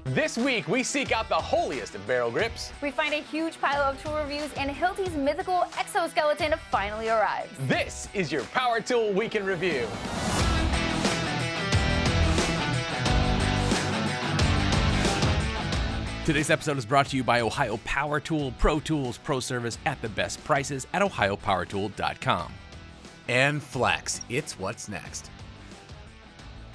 This week, we seek out the holiest of barrel grips. We find a huge pile of tool reviews, and Hilti's mythical exoskeleton finally arrives. This is your Power Tool Week in Review. Today's episode is brought to you by Ohio Power Tool, Pro Tools, Pro Service at the best prices at ohiopowertool.com. And Flex, it's what's next.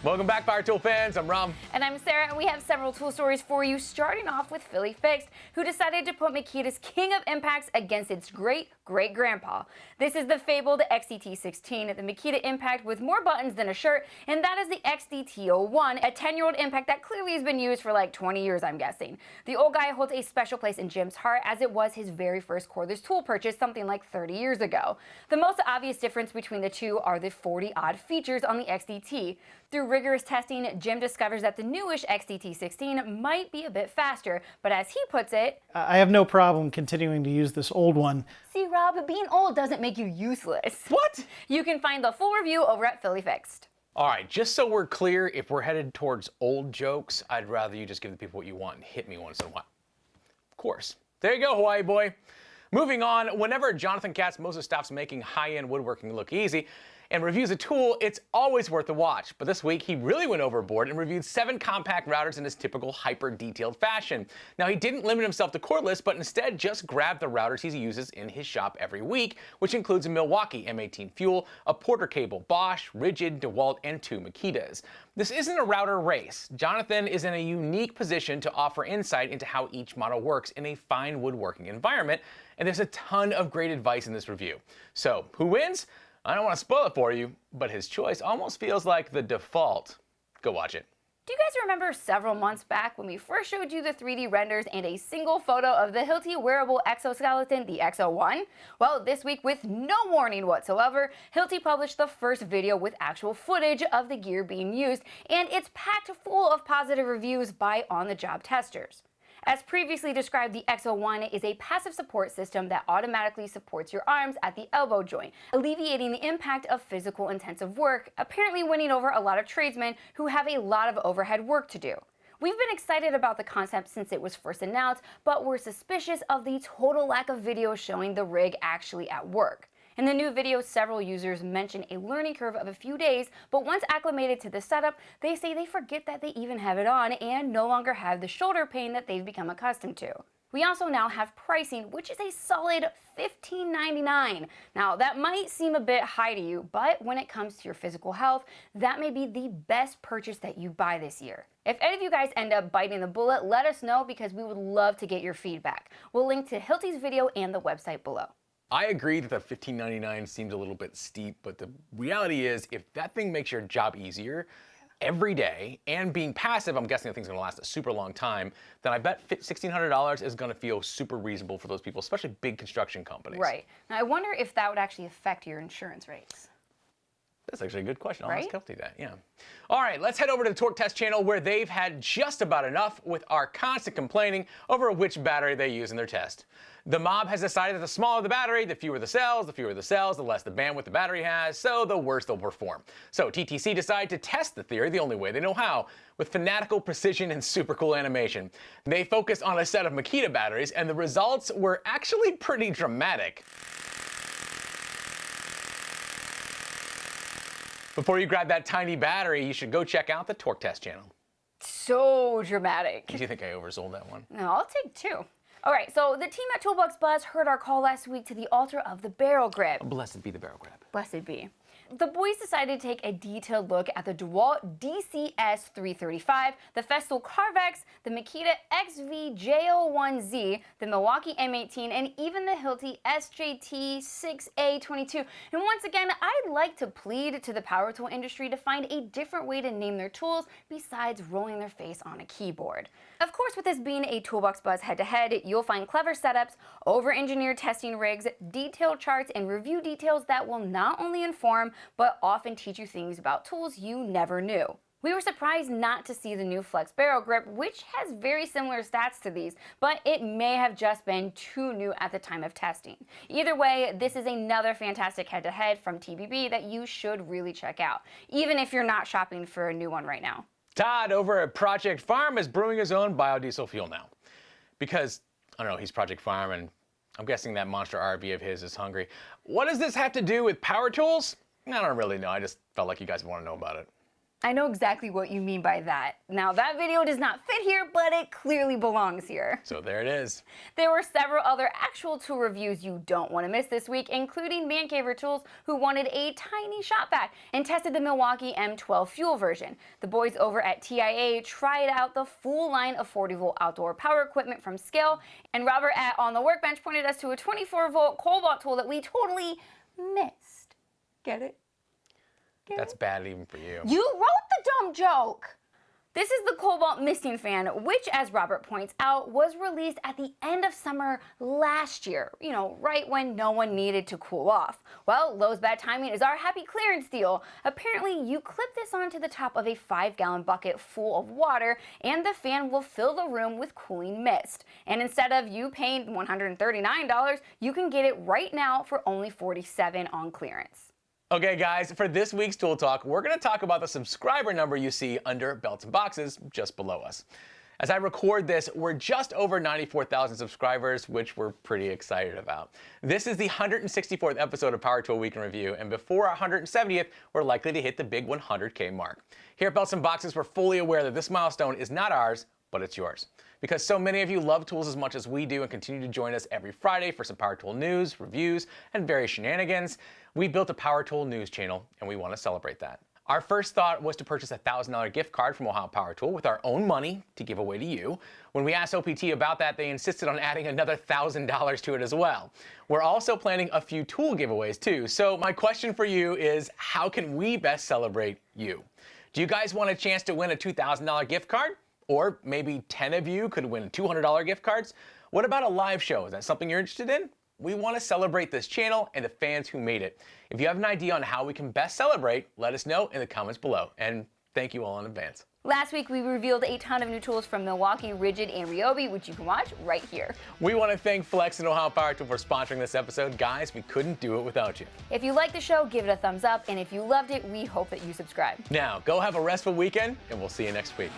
Welcome back, Power Tool fans. I'm Ram. And I'm Sarah, and we have several tool stories for you, starting off with Philly Fixed, who decided to put Makita's king of impacts against its great-great-grandpa. This is the fabled XDT-16, the Makita impact with more buttons than a shirt, and that is the XDT-01, a 10-year-old impact that clearly has been used for like 20 years, I'm guessing. The old guy holds a special place in Jim's heart, as it was his very first cordless tool purchase something like 30 years ago. The most obvious difference between the two are the 40-odd features on the XDT. Through rigorous testing, Jim discovers that the newish XDT-16 might be a bit faster, but as he puts it, I have no problem continuing to use this old one. see, Rob, being old doesn't make you useless. What? You can find the full review over at Philly Fixed. All right, just so we're clear, if we're headed towards old jokes, I'd rather you just give the people what you want and hit me once in a while. Of course. There you go, Hawaii boy. Moving on, whenever Jonathan Katz-Moses stops making high-end woodworking look easy and reviews a tool, it's always worth a watch. But this week, he really went overboard and reviewed 7 compact routers in his typical hyper-detailed fashion. Now, he didn't limit himself to cordless, but instead just grabbed the routers he uses in his shop every week, which includes a Milwaukee M18 Fuel, a Porter Cable Bosch, Ridgid, DeWalt, and 2 Makitas. This isn't a router race. Jonathan is in a unique position to offer insight into how each model works in a fine woodworking environment, and there's a ton of great advice in this review. So, who wins? I don't want to spoil it for you, but his choice almost feels like the default. Go watch it. Do you guys remember several months back when we first showed you the 3D renders and a single photo of the Hilti wearable exoskeleton, the X01? Well, this week, with no warning whatsoever, Hilti published the first video with actual footage of the gear being used, and it's packed full of positive reviews by on-the-job testers. As previously described, the X01 is a passive support system that automatically supports your arms at the elbow joint, alleviating the impact of physical intensive work, apparently winning over a lot of tradesmen who have a lot of overhead work to do. We've been excited about the concept since it was first announced, but we're suspicious of the total lack of videos showing the rig actually at work. In the new video, several users mention a learning curve of a few days, but once acclimated to the setup, they say they forget that they even have it on and no longer have the shoulder pain that they've become accustomed to. We also now have pricing, which is a solid $15.99. Now, that might seem a bit high to you, but when it comes to your physical health, that may be the best purchase that you buy this year. If any of you guys end up biting the bullet, let us know because we would love to get your feedback. We'll link to Hilti's video and the website below. I agree that the $15.99 seems a little bit steep, but the reality is if that thing makes your job easier every day and being passive, I'm guessing the thing's gonna last a super long time, then I bet $1,600 is gonna feel super reasonable for those people, especially big construction companies. Right. Now, I wonder if that would actually affect your insurance rates. That's actually a good question. I'll Right? ask Hilti that, yeah. All right, let's head over to the Torque Test channel where they've had just about enough with our constant complaining over which battery they use in their test. The mob has decided that the smaller the battery, the fewer the cells, the less the bandwidth the battery has, so the worse they'll perform. So TTC decided to test the theory the only way they know how, with fanatical precision and super cool animation. They focused on a set of Makita batteries, and the results were actually pretty dramatic. Before you grab that tiny battery, you should go check out the Torque Test channel. So dramatic. Do you think I oversold that one? No, I'll take 2. All right, so the team at Toolbox Buzz heard our call last week to the altar of the barrel grip. Blessed be the barrel grab. Blessed be. The boys decided to take a detailed look at the DeWalt DCS-335, the Festool Carvex, the Makita XV-J01Z, the Milwaukee M18, and even the Hilti SJT-6A22. And once again, I'd like to plead to the power tool industry to find a different way to name their tools besides rolling their face on a keyboard. Of course, with this being a Toolbox Buzz head-to-head, you'll find clever setups, over-engineered testing rigs, detailed charts, and review details that will not only inform, but often teach you things about tools you never knew. We were surprised not to see the new Flex Barrel Grip, which has very similar stats to these, but it may have just been too new at the time of testing. Either way, this is another fantastic head-to-head from TBB that you should really check out, even if you're not shopping for a new one right now. Todd over at Project Farm is brewing his own biodiesel fuel now. Because, I don't know, he's Project Farm and I'm guessing that monster RV of his is hungry. What does this have to do with power tools? I don't really know. I just felt like you guys want to know about it. I know exactly what you mean by that. Now, that video does not fit here, but it clearly belongs here. So there it is. There were several other actual tool reviews you don't want to miss this week, including Mancaver Tools, who wanted a tiny shop vac and tested the Milwaukee M12 fuel version. The boys over at TIA tried out the full line of 40-volt outdoor power equipment from Scale, and Robert at On the Workbench pointed us to a 24-volt Cobalt tool that we totally missed. Get it? That's bad even for you. You wrote the dumb joke! This is the Cobalt Misting Fan, which, as Robert points out, was released at the end of summer last year. You know, right when no one needed to cool off. Well, Lowe's bad timing is our happy clearance deal. Apparently, you clip this onto the top of a 5-gallon bucket full of water, and the fan will fill the room with cooling mist. And instead of you paying $139, you can get it right now for only $47 on clearance. Okay guys, for this week's Tool Talk, we're going to talk about the subscriber number you see under Belts and Boxes just below us. As I record this, we're just over 94,000 subscribers, which we're pretty excited about. This is the 164th episode of Power Tool Week in Review, and before our 170th, we're likely to hit the big 100K mark. Here at Belts and Boxes, we're fully aware that this milestone is not ours, but it's yours. Because so many of you love tools as much as we do and continue to join us every Friday for some Power Tool news, reviews, and various shenanigans, we built a Power Tool news channel and we want to celebrate that. Our first thought was to purchase a $1,000 gift card from Ohio Power Tool with our own money to give away to you. When we asked OPT about that, they insisted on adding another $1,000 to it as well. We're also planning a few tool giveaways too. So my question for you is, how can we best celebrate you? Do you guys want a chance to win a $2,000 gift card? Or maybe 10 of you could win $200 gift cards? What about a live show? Is that something you're interested in? We want to celebrate this channel and the fans who made it. If you have an idea on how we can best celebrate, let us know in the comments below. And thank you all in advance. Last week, we revealed a ton of new tools from Milwaukee, Ridgid, and Ryobi, which you can watch right here. We want to thank Flex and Ohio Power Tool for sponsoring this episode. Guys, we couldn't do it without you. If you liked the show, give it a thumbs up, and if you loved it, we hope that you subscribe. Now, go have a restful weekend, and we'll see you next week.